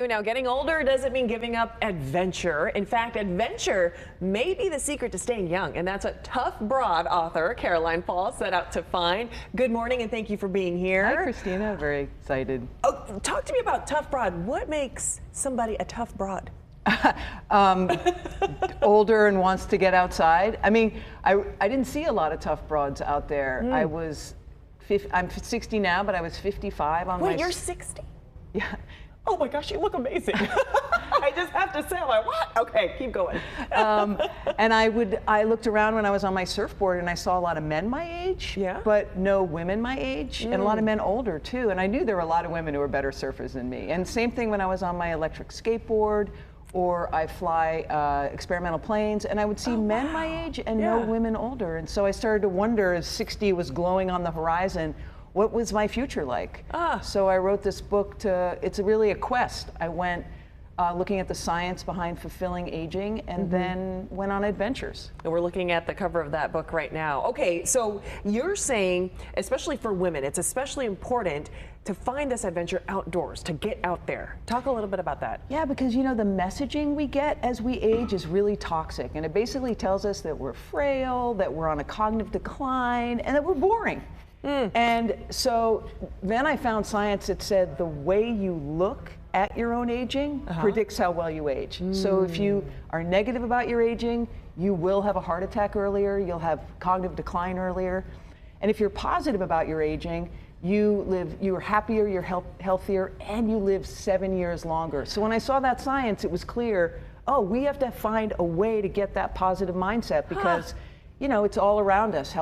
Now, getting older doesn't mean giving up adventure. In fact, adventure may be the secret to staying young, and that's what Tough Broad author Caroline Paul set out to find. Good morning, and thank you for being here. Hi, Christina. Very excited. Oh, talk to me about Tough Broad. What makes somebody a tough broad? Older and wants to get outside. I mean, I didn't see a lot of tough broads out there. I'm 60 now, but I was 55 on Wait, you're 60? Yeah. Oh my gosh, you look amazing. I just have to say, I'm like, what? Okay, keep going. And I looked around when I was on my surfboard and I saw a lot of men my age, but no women my age, and a lot of men older too. And I knew there were a lot of women who were better surfers than me. And same thing when I was on my electric skateboard, or I fly experimental planes, and I would see men my age and no women older. And so I started to wonder, as 60 was glowing on the horizon, what was my future like? So I wrote this book it's really a quest. I went looking at the science behind fulfilling aging, and then went on adventures. And we're looking at the cover of that book right now. Okay, so you're saying, especially for women, it's especially important to find this adventure outdoors, to get out there. Talk a little bit about that. Yeah, because you know, the messaging we get as we age is really toxic, and it basically tells us that we're frail, that we're on a cognitive decline, and that we're boring. And so then I found science that said the way you look at your own aging predicts how well you age. So if you are negative about your aging, you will have a heart attack earlier, you'll have cognitive decline earlier. And if you're positive about your aging, you're happier, you're healthier, and you live 7 years longer. So when I saw that science, it was clear, oh, we have to find a way to get that positive mindset, because you know, it's all around us,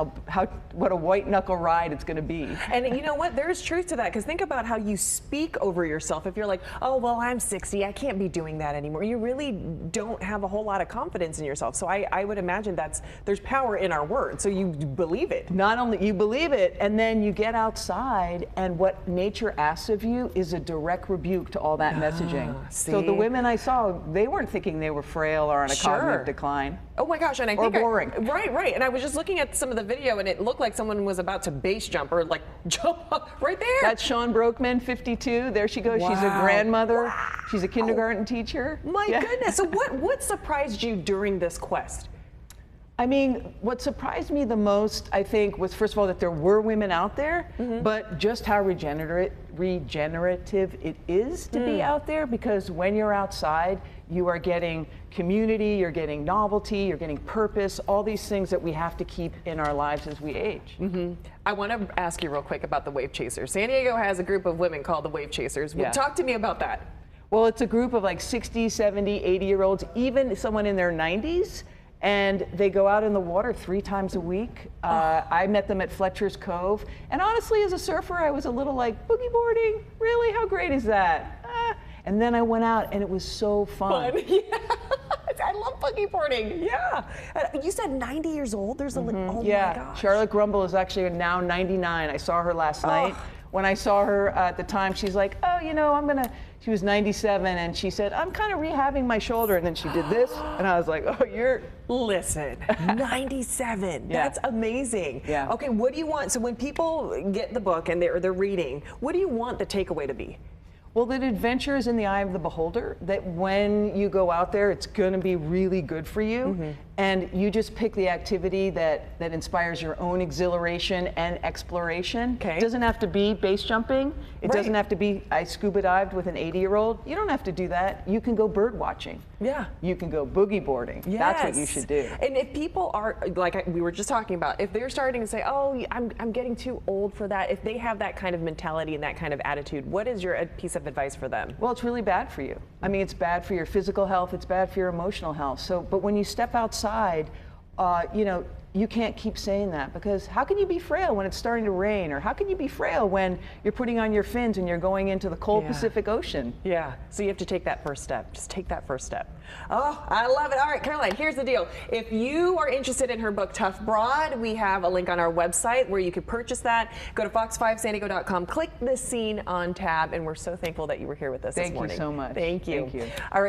what a white knuckle ride it's going to be. And you know what, there's truth to that, because think about how you speak over yourself. If you're like, oh, well, I'm 60, I can't be doing that anymore. You really don't have a whole lot of confidence in yourself. So I would imagine there's power in our words, so you believe it. Not only you believe it, and then you get outside, and what nature asks of you is a direct rebuke to all that messaging. So the women I saw, they weren't thinking they were frail or on a cognitive decline. Oh my gosh, and I think boring. Right. And I was just looking at some of the video, and it looked like someone was about to base jump or like jump up right there. That's Sean Brokeman, 52. There she goes. Wow. She's a grandmother. Wow. She's a kindergarten teacher. My goodness. So what surprised you during this quest? I mean, what surprised me the most, I think, was first of all that there were women out there, but just how regenerative it is to be out there, because when you're outside, you are getting community, you're getting novelty, you're getting purpose, all these things that we have to keep in our lives as we age. I want to ask you real quick about the Wave Chasers. San Diego has a group of women called the Wave Chasers. Talk to me about that. Well, it's a group of like 60, 70, 80-year-olds, even someone in their 90s. And they go out in the water 3 times a week. I met them at Fletcher's Cove. And honestly, as a surfer, I was a little like, boogie boarding? Really? How great is that? And then I went out, and it was so fun. Yeah. I love boogie boarding. Yeah. You said 90 years old? There's a oh my gosh. Charlotte Grumble is actually now 99. I saw her last night. When I saw her at the time, she's like, oh, you know, she was 97, and she said, I'm kind of rehabbing my shoulder, and then she did this, and I was like, oh, Listen, 97, that's amazing. Yeah. Okay, what do you want, so when people get the book and they're reading, what do you want the takeaway to be? Well, that adventure is in the eye of the beholder, that when you go out there, it's going to be really good for you. And you just pick the activity that inspires your own exhilaration and exploration. It doesn't have to be base jumping. It doesn't have to be, I scuba dived with an 80-year-old. You don't have to do that. You can go bird watching. Yeah. You can go boogie boarding. That's what you should do. And if people are, like we were just talking about, if they're starting to say, oh, I'm getting too old for that, if they have that kind of mentality and that kind of attitude, what is your piece of advice for them? Well, it's really bad for you. I mean, it's bad for your physical health, it's bad for your emotional health. So, but when you step outside, you know, you can't keep saying that, because how can you be frail when it's starting to rain? Or how can you be frail when you're putting on your fins and you're going into the cold Pacific Ocean? Yeah, so you have to take that first step. Just take that first step. Oh, I love it. All right, Caroline, here's the deal. If you are interested in her book, Tough Broad, we have a link on our website where you can purchase that. Go to fox5sandiego.com, click the Scene on tab, and we're so thankful that you were here with us this morning. Thank you so much. Thank you. Thank you. All right.